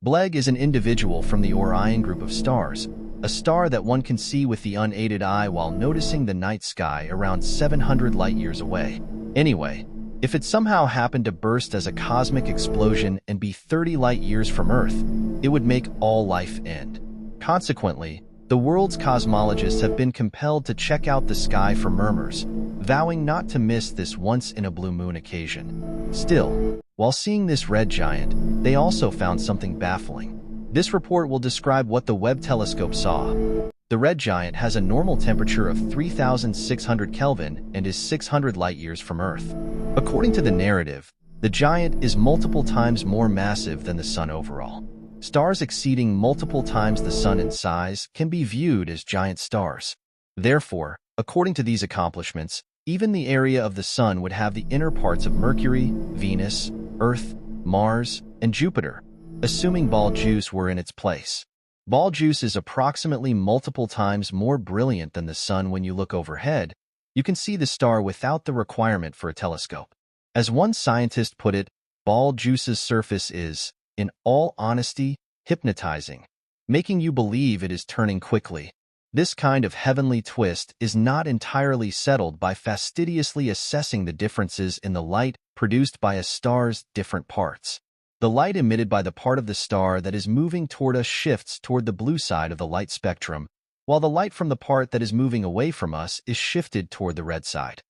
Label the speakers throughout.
Speaker 1: Betelgeuse is an individual from the Orion group of stars, a star that one can see with the unaided eye while noticing the night sky around 700 light-years away. Anyway, if it somehow happened to burst as a cosmic explosion and be 30 light-years from Earth, it would make all life end. Consequently, the world's cosmologists have been compelled to check out the sky for murmurs, vowing not to miss this once-in-a-blue-moon occasion. Still, while seeing this red giant, they also found something baffling. This report will describe what the Webb telescope saw. The red giant has a normal temperature of 3,600 Kelvin and is 600 light-years from Earth. According to the narrative, the giant is multiple times more massive than the Sun overall. Stars exceeding multiple times the Sun in size can be viewed as giant stars. Therefore, according to these accomplishments, even the area of the Sun would have the inner parts of Mercury, Venus, Earth, Mars, and Jupiter, assuming Betelgeuse were in its place. Betelgeuse is approximately multiple times more brilliant than the Sun. When you look overhead, you can see the star without the requirement for a telescope. As one scientist put it, Betelgeuse's surface is, in all honesty, hypnotizing, making you believe it is turning quickly. This kind of heavenly twist is not entirely settled by fastidiously assessing the differences in the light produced by a star's different parts. The light emitted by the part of the star that is moving toward us shifts toward the blue side of the light spectrum, while the light from the part that is moving away from us is shifted toward the red side.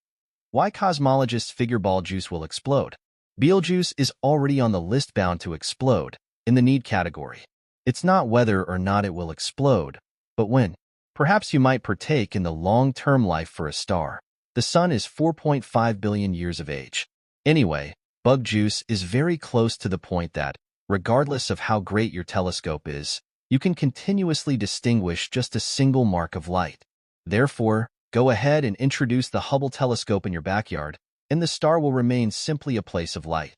Speaker 1: Why cosmologists figure Betelgeuse will explode? Betelgeuse is already on the list bound to explode, in the need category. It's not whether or not it will explode, but when. Perhaps you might partake in the long-term life for a star. The Sun is 4.5 billion years of age. Anyway, Betelgeuse is very close to the point that, regardless of how great your telescope is, you can continuously distinguish just a single mark of light. Therefore, go ahead and introduce the Hubble telescope in your backyard, and the star will remain simply a place of light.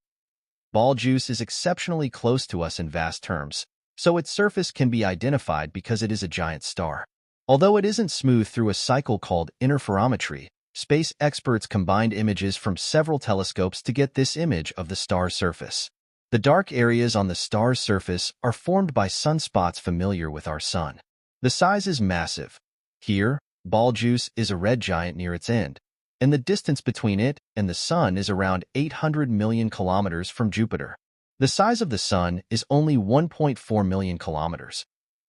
Speaker 1: Betelgeuse is exceptionally close to us in vast terms, so its surface can be identified because it is a giant star. Although it isn't smooth through a cycle called interferometry, space experts combined images from several telescopes to get this image of the star's surface. The dark areas on the star's surface are formed by sunspots familiar with our Sun. The size is massive. Here, Betelgeuse is a red giant near its end, and the distance between it and the Sun is around 800 million kilometers from Jupiter. The size of the Sun is only 1.4 million kilometers.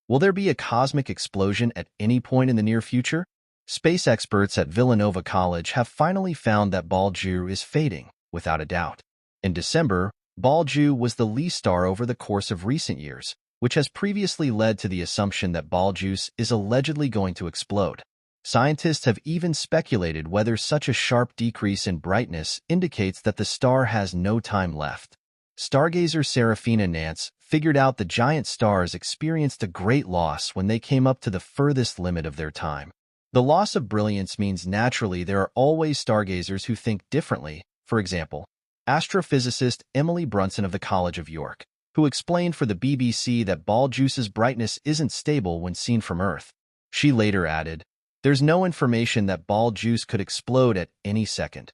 Speaker 1: Will there be a cosmic explosion at any point in the near future? Space experts at Villanova College have finally found that Betelgeuse is fading, without a doubt. In December, Betelgeuse was the least star over the course of recent years, which has previously led to the assumption that Betelgeuse is allegedly going to explode. Scientists have even speculated whether such a sharp decrease in brightness indicates that the star has no time left. Stargazer Serafina Nance figured out the giant stars experienced a great loss when they came up to the furthest limit of their time. The loss of brilliance means naturally there are always stargazers who think differently. For example, astrophysicist Emily Brunson of the College of York, who explained for the BBC that Betelgeuse's brightness isn't stable when seen from Earth. She later added, "There's no information that Betelgeuse could explode at any second.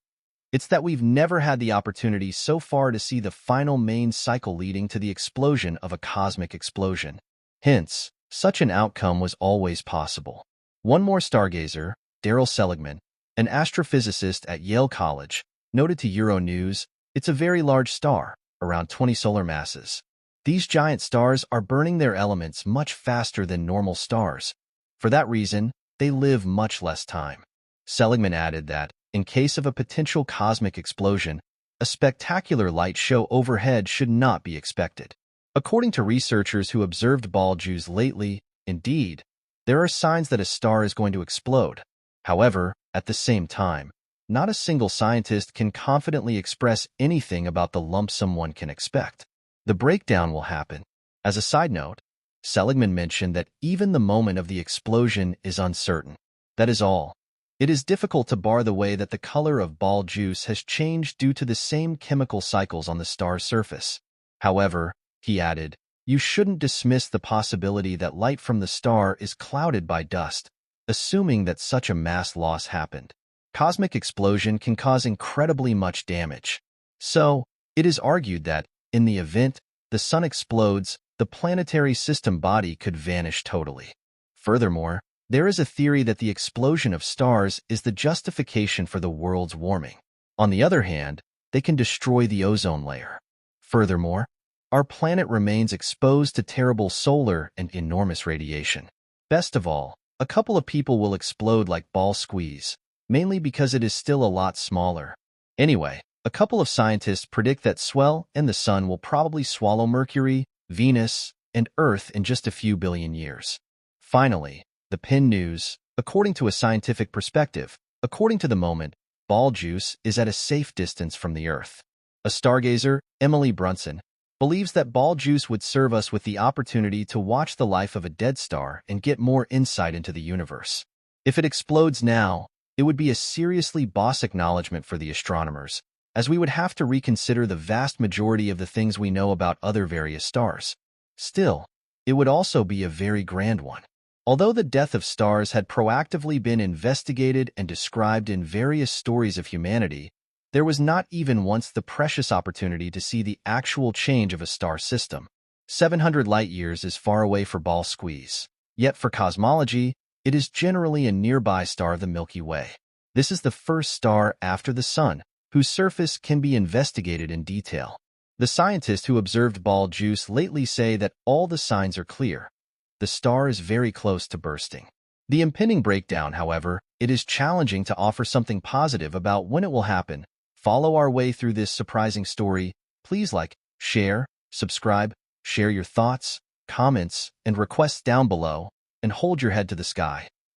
Speaker 1: It's that we've never had the opportunity so far to see the final main cycle leading to the explosion of a cosmic explosion. Hence, such an outcome was always possible." One more stargazer, Daryl Seligman, an astrophysicist at Yale College, noted to Euronews, "It's a very large star, around 20 solar masses. These giant stars are burning their elements much faster than normal stars. For that reason, they live much less time." Seligman added that, in case of a potential cosmic explosion, a spectacular light show overhead should not be expected. According to researchers who observed Betelgeuse lately, indeed, there are signs that a star is going to explode. However, at the same time, not a single scientist can confidently express anything about the lump sum one can expect. The breakdown will happen. As a side note, Seligman mentioned that even the moment of the explosion is uncertain. That is all. It is difficult to bar the way that the color of Betelgeuse has changed due to the same chemical cycles on the star's surface. However, he added, you shouldn't dismiss the possibility that light from the star is clouded by dust, assuming that such a mass loss happened. Cosmic explosion can cause incredibly much damage. So, it is argued that, in the event the Sun explodes, the planetary system body could vanish totally. Furthermore, there is a theory that the explosion of stars is the justification for the world's warming. On the other hand, they can destroy the ozone layer. Furthermore, our planet remains exposed to terrible solar and enormous radiation. Best of all, a couple of people will explode like ball squeeze, mainly because it is still a lot smaller. Anyway, a couple of scientists predict that swell and the Sun will probably swallow Mercury, Venus, and Earth in just a few billion years. Finally, the pin news. According to a scientific perspective, according to the moment, Betelgeuse is at a safe distance from the Earth. A stargazer, Emily Brunson, believes that Betelgeuse would serve us with the opportunity to watch the life of a dead star and get more insight into the universe. If it explodes now, it would be a seriously boss acknowledgement for the astronomers, as we would have to reconsider the vast majority of the things we know about other various stars. Still, it would also be a very grand one. Although the death of stars had proactively been investigated and described in various stories of humanity, there was not even once the precious opportunity to see the actual change of a star system. 700 light-years is far away for ball squeeze. Yet for cosmology, it is generally a nearby star of the Milky Way. This is the first star after the Sun, whose surface can be investigated in detail. The scientists who observed Betelgeuse lately say that all the signs are clear. The star is very close to bursting. The impending breakdown, however, it is challenging to offer something positive about when it will happen. Follow our way through this surprising story. Please like, share, subscribe, share your thoughts, comments, and requests down below, and hold your head to the sky.